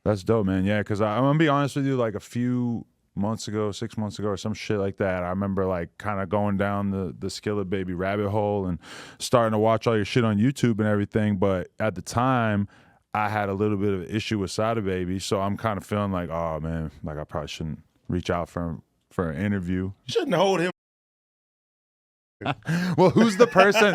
That's dope, man. Yeah, because I'm gonna be honest with you, like a few months ago, 6 months ago, or some shit like that, I remember like kind of going down the Skilla Baby rabbit hole and starting to watch all your shit on YouTube and everything. But at the time, I had a little bit of an issue with Sada Baby, so I'm kind of feeling like, oh man, like I probably shouldn't reach out for an interview. Shouldn't hold him. Well, who's the person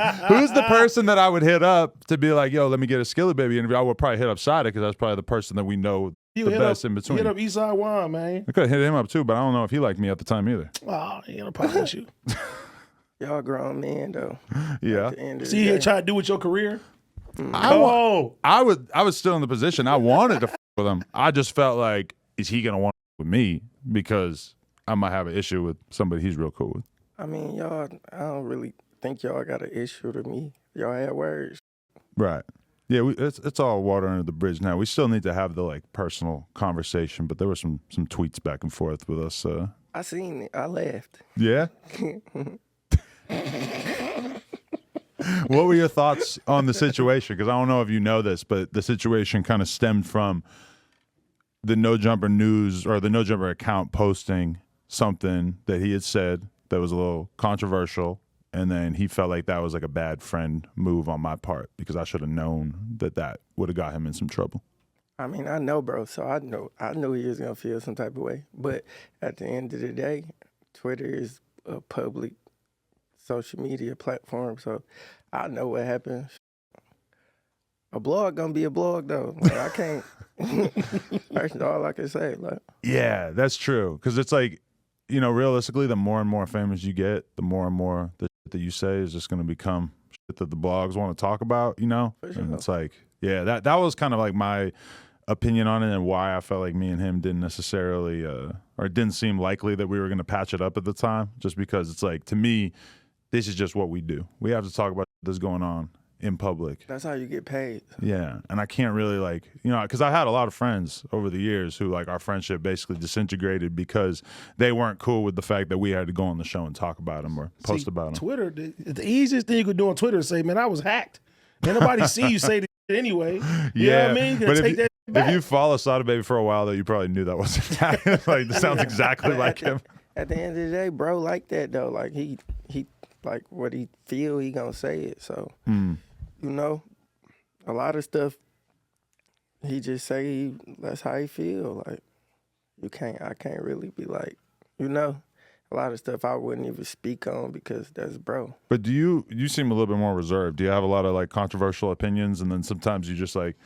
that I would hit up to be like, yo, let me get a Skilla Baby interview? I would probably hit up Sada because that's probably the person that we know the best in between. Hit up Eastside Juan, man. I could have hit him up too, but I don't know if he liked me at the time either. Oh, he ain't a problem with you. Y'all grown men though. Yeah. See, he tried to do with your career. I was still in the position. I wanted to with him. I just felt like, is he gonna want with me because I might have an issue with somebody he's real cool with. I mean, y'all, I don't really think y'all got an issue to me. Y'all had words. Right. Yeah, it's all water under the bridge now. We still need to have the like personal conversation, but there were some tweets back and forth with us. I seen it. I laughed. Yeah? What were your thoughts on the situation? Because I don't know if you know this, but the situation kind of stemmed from the No Jumper News or the No Jumper account posting something that he had said that was a little controversial, and then he felt like that was like a bad friend move on my part because I should have known that would have got him in some trouble. I mean, I know, bro, so I knew he was gonna feel some type of way. But at the end of the day, Twitter is a public social media platform, so I know what happens. A blog gonna be a blog though. Like, I can't. That's all I can say. Like, yeah, that's true. Because it's like, you know, realistically, the more and more famous you get, the more and more the shit that you say is just going to become shit that the blogs want to talk about, you know? For sure. And it's like, yeah, that was kind of like my opinion on it and why I felt like me and him didn't necessarily, or it didn't seem likely that we were going to patch it up at the time, just because it's like, to me, this is just what we do. We have to talk about this going on in public. that's how you get paid. Yeah, and I can't really like, you know, because I had a lot of friends over the years who like our friendship basically disintegrated because they weren't cool with the fact that we had to go on the show and talk about them or post about them. Twitter, the easiest thing you could do on Twitter is say, man, I was hacked. Ain't nobody see you say this shit anyway. You know what I mean? But take that back. if you follow Sada Baby for a while, though, you probably knew that wasn't like this sounds exactly like him. At the end of the day, bro, like that though. Like he like what he feel, he gonna say it. So you know, a lot of stuff he just say that's how he feel. Like I can't really be like, you know, a lot of stuff I wouldn't even speak on because that's bro. But you seem a little bit more reserved. Do you have a lot of like controversial opinions, and then sometimes you just like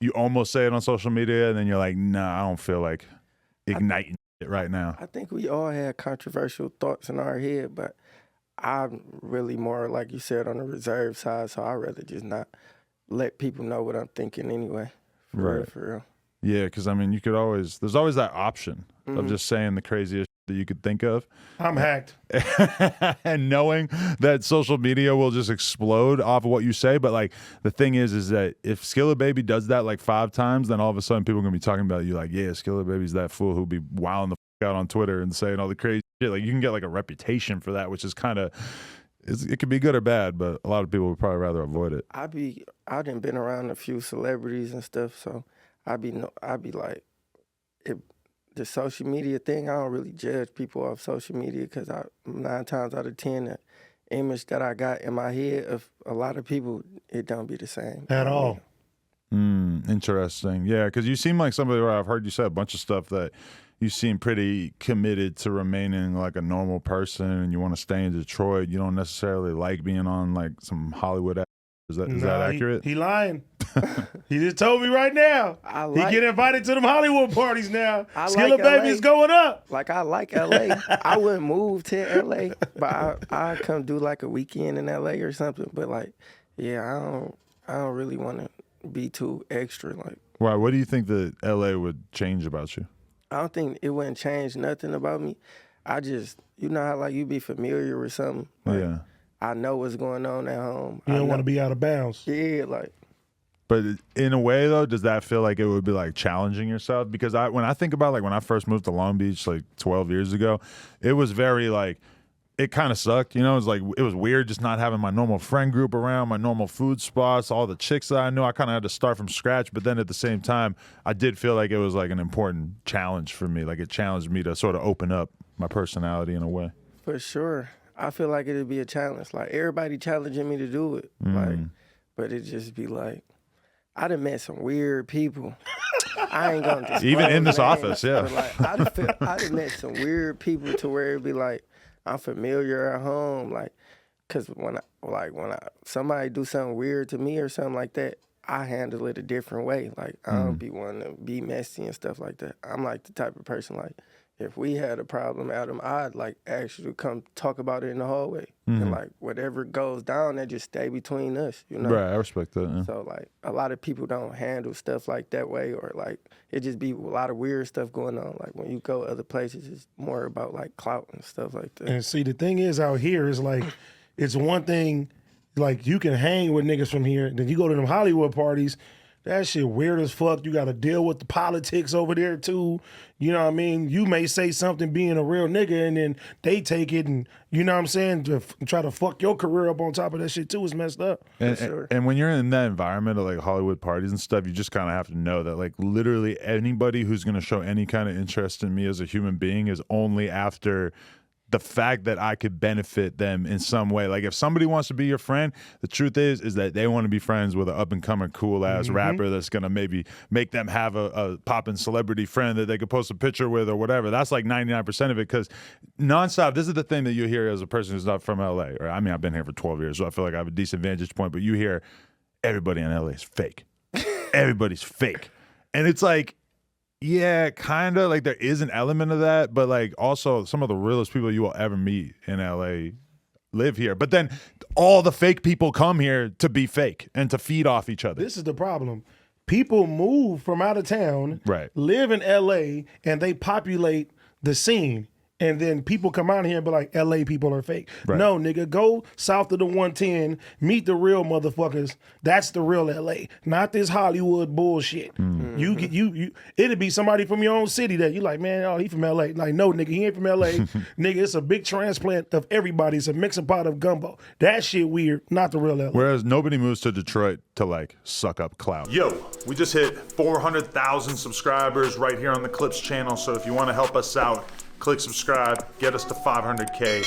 you almost say it on social media, and then you're like, nah, I don't feel like igniting it right now. I think we all had controversial thoughts in our head, but I'm really more, like you said, on the reserve side, so I'd rather just not let people know what I'm thinking anyway. For real. Yeah, because I mean, there's always that option of just saying the craziest that you could think of. I'm hacked. And knowing that social media will just explode off of what you say. But like the thing is that if Skilla Baby does that like 5 times, then all of a sudden people are going to be talking about you like, yeah, Skilla Baby's that fool who'll be wilding the out on Twitter and saying all the crazy shit. Like you can get like a reputation for that, which is kind of, it could be good or bad, but a lot of people would probably rather avoid it. I done been around a few celebrities and stuff, so I'd be like, the social media thing, I don't really judge people off social media because 9 times out of 10, the image that I got in my head of a lot of people, it don't be the same. At all. Interesting. Yeah, because you seem like somebody where I've heard you say a bunch of stuff that you seem pretty committed to remaining like a normal person and you want to stay in Detroit. You don't necessarily like being on like some Hollywood. Is that accurate? He lying. He just told me right now. He get invited to them Hollywood parties now. Skilla Baby's going up. Like I like LA. I wouldn't move to LA, but I come do like a weekend in LA or something. But like, yeah, I don't really want to be too extra. Like, why? What do you think that LA would change about you? I don't think it wouldn't change nothing about me. I just, you know how like you be familiar with something. Like, yeah. I know what's going on at home. You don't want to be out of bounds. Yeah, like. But in a way, though, does that feel like it would be like challenging yourself? Because when I think about like when I first moved to Long Beach like 12 years ago, it was very like it kind of sucked. You know, it was weird just not having my normal friend group around, my normal food spots, all the chicks that I knew. I kind of had to start from scratch. But then at the same time, I did feel like it was like an important challenge for me. Like it challenged me to sort of open up my personality in a way. For sure. I feel like it'd be a challenge. Like everybody challenging me to do it. Like, but it just be like, I done met some weird people. I ain't gonna disclose even in this names, office, yeah. Like, I done met some weird people to where it'd be like, I'm familiar at home. Like, cause when somebody do something weird to me or something like that, I handle it a different way. Like, I don't be wanting to be messy and stuff like that. I'm like the type of person, like, if we had a problem, Adam, I'd like ask you to come talk about it in the hallway. And like whatever goes down, that just stay between us, you know? Right, I respect that. Yeah. So like a lot of people don't handle stuff like that way, or like it just be a lot of weird stuff going on. Like when you go other places, it's more about like clout and stuff like that. And see, the thing is out here is like, it's one thing, like you can hang with niggas from here, then you go to them Hollywood parties, that shit weird as fuck. You got to deal with the politics over there too. You know what I mean? You may say something being a real nigga and then they take it and, you know what I'm saying, to try to fuck your career up on top of that shit too is messed up. And when you're in that environment of like Hollywood parties and stuff, you just kind of have to know that like literally anybody who's going to show any kind of interest in me as a human being is only after the fact that I could benefit them in some way. Like if somebody wants to be your friend, the truth is that they want to be friends with an up-and-coming cool-ass rapper that's going to maybe make them have a poppin' celebrity friend that they could post a picture with or whatever. That's like 99% of it, because nonstop, this is the thing that you hear as a person who's not from L.A. Or I mean, I've been here for 12 years, so I feel like I have a decent vantage point, but you hear everybody in L.A. is fake. Everybody's fake. And it's like, yeah, kind of. Like there is an element of that, but like also some of the realest people you will ever meet in LA live here. But then all the fake people come here to be fake and to feed off each other. This is the problem. People move from out of town, right, live in LA, and they populate the scene. And then people come out here and be like, LA people are fake. Right. No, nigga, go south of the 110, meet the real motherfuckers. That's the real LA, not this Hollywood bullshit. You it'd be somebody from your own city that you like, man, oh, he from LA. Like, no, nigga, he ain't from LA. Nigga, it's a big transplant of everybody. It's a mixing pot of gumbo. That shit weird, not the real LA. Whereas nobody moves to Detroit to like suck up clout. Yo, we just hit 400,000 subscribers right here on the Clips channel. So if you want to help us out, click subscribe, get us to 500K.